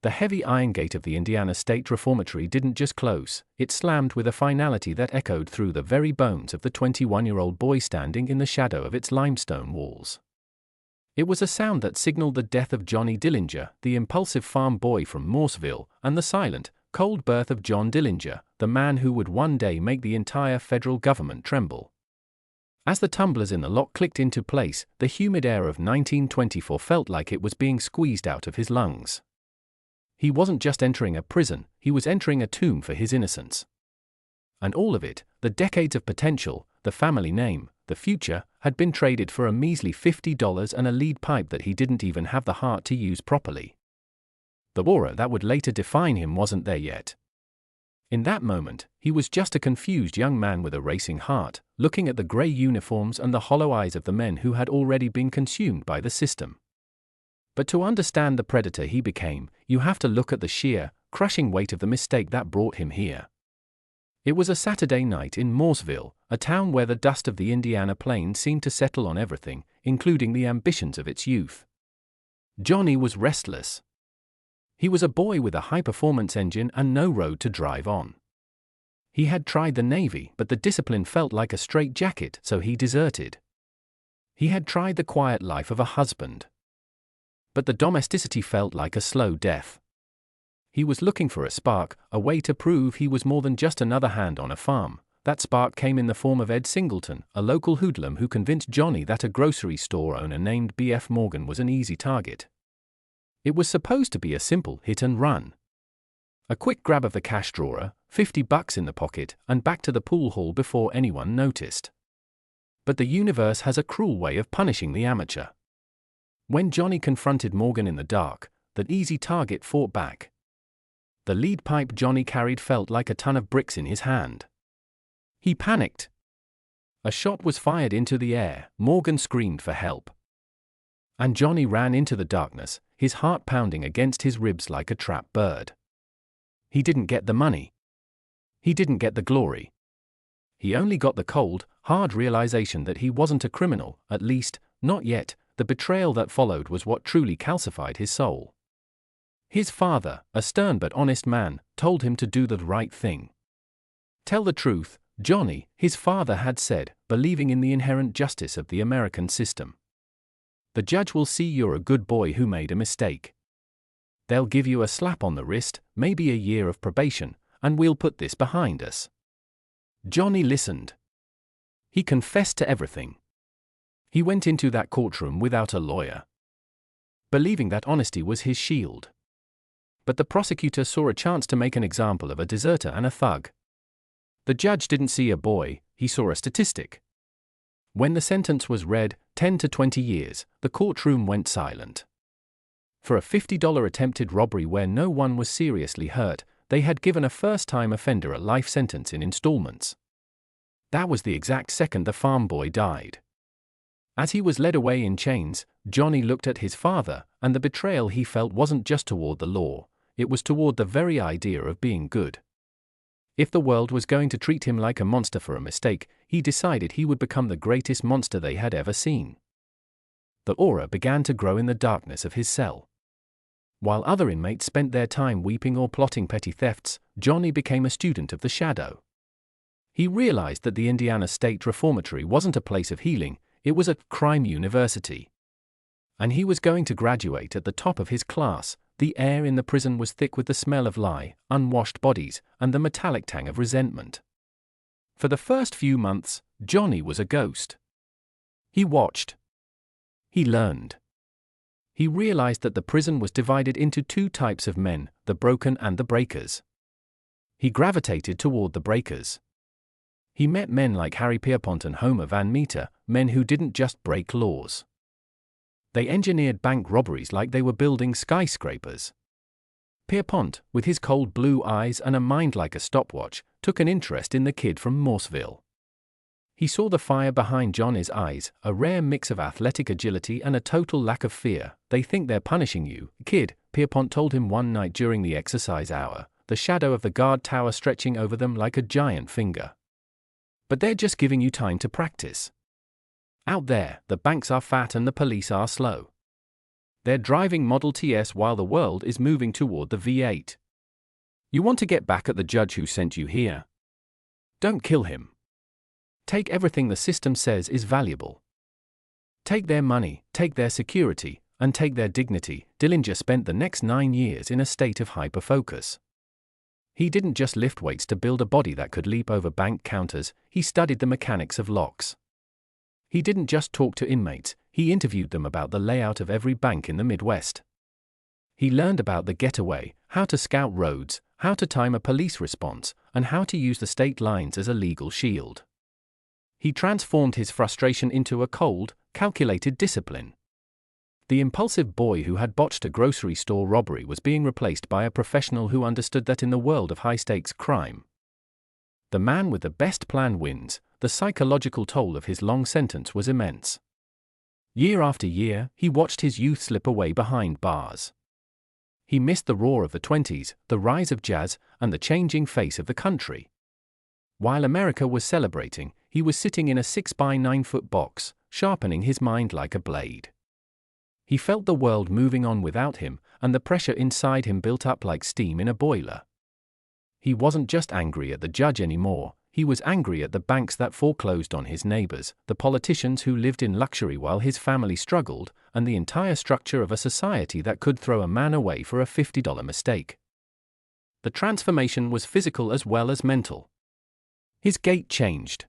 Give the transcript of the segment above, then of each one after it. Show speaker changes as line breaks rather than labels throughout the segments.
The heavy iron gate of the Indiana State Reformatory didn't just close, it slammed with a finality that echoed through the very bones of the 21-year-old boy standing in the shadow of its limestone walls. It was a sound that signaled the death of Johnny Dillinger, the impulsive farm boy from Morseville, and the silent, cold birth of John Dillinger, the man who would one day make the entire federal government tremble. As the tumblers in the lock clicked into place, the humid air of 1924 felt like it was being squeezed out of his lungs. He wasn't just entering a prison, he was entering a tomb for his innocence. And all of it, the decades of potential, the family name, the future, had been traded for a measly $50 and a lead pipe that he didn't even have the heart to use properly. The aura that would later define him wasn't there yet. In that moment, he was just a confused young man with a racing heart, looking at the grey uniforms and the hollow eyes of the men who had already been consumed by the system. But to understand the predator he became, you have to look at the sheer, crushing weight of the mistake that brought him here. It was a Saturday night in Morseville, a town where the dust of the Indiana plains seemed to settle on everything, including the ambitions of its youth. Johnny was restless. He was a boy with a high-performance engine and no road to drive on. He had tried the Navy, but the discipline felt like a straitjacket, so he deserted. He had tried the quiet life of a husband, but the domesticity felt like a slow death. He was looking for a spark, a way to prove he was more than just another hand on a farm. That spark came in the form of Ed Singleton, a local hoodlum who convinced Johnny that a grocery store owner named B.F. Morgan was an easy target. It was supposed to be a simple hit and run. A quick grab of the cash drawer, $50 in the pocket, and back to the pool hall before anyone noticed. But the universe has a cruel way of punishing the amateur. When Johnny confronted Morgan in the dark, that easy target fought back. The lead pipe Johnny carried felt like a ton of bricks in his hand. He panicked. A shot was fired into the air, Morgan screamed for help. And Johnny ran into the darkness, his heart pounding against his ribs like a trapped bird. He didn't get the money. He didn't get the glory. He only got the cold, hard realization that he wasn't a criminal, at least, not yet. The betrayal that followed was what truly calcified his soul. His father, a stern but honest man, told him to do the right thing. Tell the truth, Johnny, his father had said, believing in the inherent justice of the American system. The judge will see you're a good boy who made a mistake. They'll give you a slap on the wrist, maybe a year of probation, and we'll put this behind us. Johnny listened. He confessed to everything. He went into that courtroom without a lawyer, believing that honesty was his shield. But the prosecutor saw a chance to make an example of a deserter and a thug. The judge didn't see a boy, he saw a statistic. When the sentence was read, 10 to 20 years, the courtroom went silent. For a $50 attempted robbery where no one was seriously hurt, they had given a first-time offender a life sentence in installments. That was the exact second the farm boy died. As he was led away in chains, Johnny looked at his father, and the betrayal he felt wasn't just toward the law, it was toward the very idea of being good. If the world was going to treat him like a monster for a mistake, he decided he would become the greatest monster they had ever seen. The aura began to grow in the darkness of his cell. While other inmates spent their time weeping or plotting petty thefts, Johnny became a student of the shadow. He realized that the Indiana State Reformatory wasn't a place of healing, it was a crime university. And he was going to graduate at the top of his class. The air in the prison was thick with the smell of lye, unwashed bodies, and the metallic tang of resentment. For the first few months, Johnny was a ghost. He watched. He learned. He realized that the prison was divided into two types of men, the broken and the breakers. He gravitated toward the breakers. He met men like Harry Pierpont and Homer Van Meter, men who didn't just break laws. They engineered bank robberies like they were building skyscrapers. Pierpont, with his cold blue eyes and a mind like a stopwatch, took an interest in the kid from Morseville. He saw the fire behind Johnny's eyes, a rare mix of athletic agility and a total lack of fear. "They think they're punishing you, kid," Pierpont told him one night during the exercise hour, the shadow of the guard tower stretching over them like a giant finger. "But they're just giving you time to practice. Out there, the banks are fat and the police are slow." They're driving Model Ts while the world is moving toward the V8. You want to get back at the judge who sent you here? Don't kill him. Take everything the system says is valuable. Take their money, take their security, and take their dignity. Dillinger spent the next 9 years in a state of hyperfocus. He didn't just lift weights to build a body that could leap over bank counters, he studied the mechanics of locks. He didn't just talk to inmates, he interviewed them about the layout of every bank in the Midwest. He learned about the getaway, how to scout roads, how to time a police response, and how to use the state lines as a legal shield. He transformed his frustration into a cold, calculated discipline. The impulsive boy who had botched a grocery store robbery was being replaced by a professional who understood that in the world of high-stakes crime, the man with the best plan wins. The psychological toll of his long sentence was immense. Year after year, he watched his youth slip away behind bars. He missed the roar of the 20s, the rise of jazz, and the changing face of the country. While America was celebrating, he was sitting in a 6-by-9-foot box, sharpening his mind like a blade. He felt the world moving on without him, and the pressure inside him built up like steam in a boiler. He wasn't just angry at the judge anymore, he was angry at the banks that foreclosed on his neighbors, the politicians who lived in luxury while his family struggled, and the entire structure of a society that could throw a man away for a $50 mistake. The transformation was physical as well as mental. His gait changed.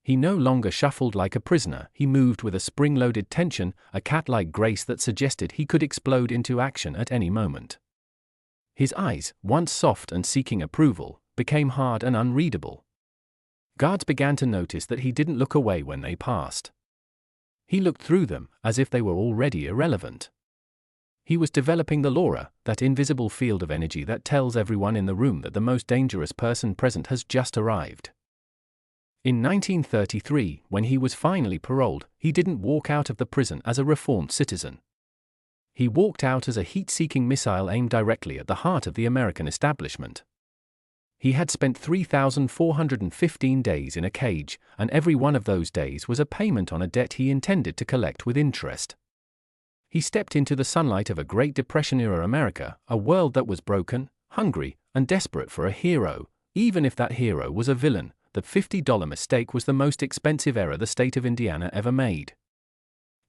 He no longer shuffled like a prisoner, he moved with a spring-loaded tension, a cat-like grace that suggested he could explode into action at any moment. His eyes, once soft and seeking approval, became hard and unreadable. Guards began to notice that he didn't look away when they passed. He looked through them, as if they were already irrelevant. He was developing the Laura, that invisible field of energy that tells everyone in the room that the most dangerous person present has just arrived. In 1933, when he was finally paroled, he didn't walk out of the prison as a reformed citizen. He walked out as a heat-seeking missile aimed directly at the heart of the American establishment. He had spent 3,415 days in a cage, and every one of those days was a payment on a debt he intended to collect with interest. He stepped into the sunlight of a Great Depression-era America, a world that was broken, hungry, and desperate for a hero, even if that hero was a villain. The $50 mistake was the most expensive error the state of Indiana ever made.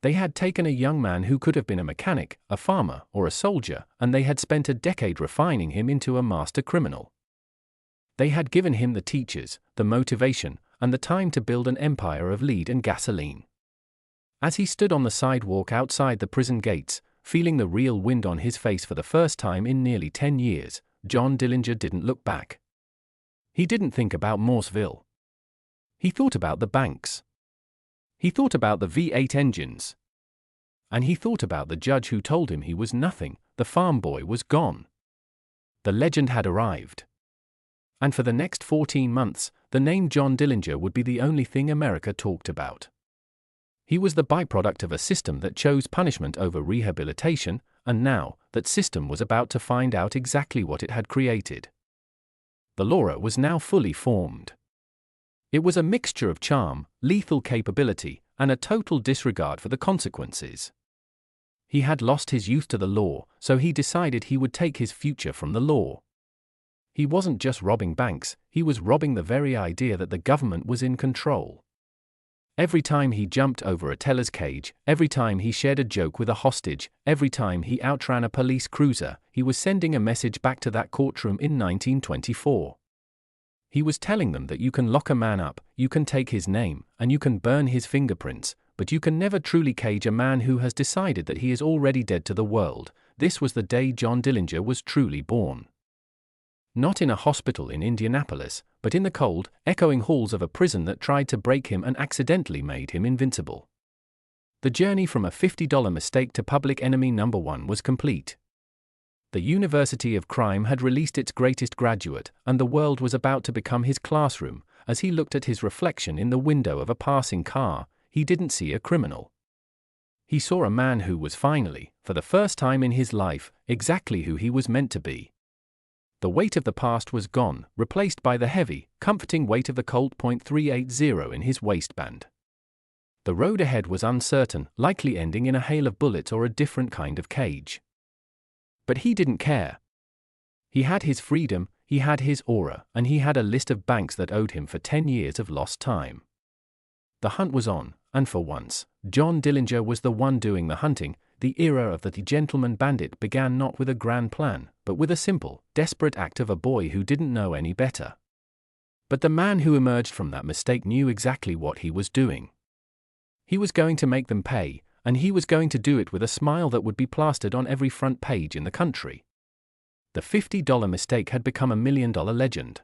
They had taken a young man who could have been a mechanic, a farmer, or a soldier, and they had spent a decade refining him into a master criminal. They had given him the teachers, the motivation, and the time to build an empire of lead and gasoline. As he stood on the sidewalk outside the prison gates, feeling the real wind on his face for the first time in nearly 10 years, John Dillinger didn't look back. He didn't think about Morseville. He thought about the banks. He thought about the V8 engines. And he thought about the judge who told him he was nothing. The farm boy was gone. The legend had arrived. And for the next 14 months, the name John Dillinger would be the only thing America talked about. He was the byproduct of a system that chose punishment over rehabilitation, and now, that system was about to find out exactly what it had created. The Laura was now fully formed. It was a mixture of charm, lethal capability, and a total disregard for the consequences. He had lost his youth to the law, so he decided he would take his future from the law. He wasn't just robbing banks, he was robbing the very idea that the government was in control. Every time he jumped over a teller's cage, every time he shared a joke with a hostage, every time he outran a police cruiser, he was sending a message back to that courtroom in 1924. He was telling them that you can lock a man up, you can take his name, and you can burn his fingerprints, but you can never truly cage a man who has decided that he is already dead to the world. This was the day John Dillinger was truly born. Not in a hospital in Indianapolis, but in the cold, echoing halls of a prison that tried to break him and accidentally made him invincible. The journey from a $50 mistake to public enemy number 1 was complete. The University of Crime had released its greatest graduate, and the world was about to become his classroom. As he looked at his reflection in the window of a passing car, he didn't see a criminal. He saw a man who was finally, for the first time in his life, exactly who he was meant to be. The weight of the past was gone, replaced by the heavy, comforting weight of the Colt .380 in his waistband. The road ahead was uncertain, likely ending in a hail of bullets or a different kind of cage. But he didn't care. He had his freedom, he had his aura, and he had a list of banks that owed him for 10 years of lost time. The hunt was on, and for once, John Dillinger was the one doing the hunting. The era of the gentleman bandit began not with a grand plan, but with a simple, desperate act of a boy who didn't know any better. But the man who emerged from that mistake knew exactly what he was doing. He was going to make them pay, and he was going to do it with a smile that would be plastered on every front page in the country. The $50 mistake had become a $1 million legend.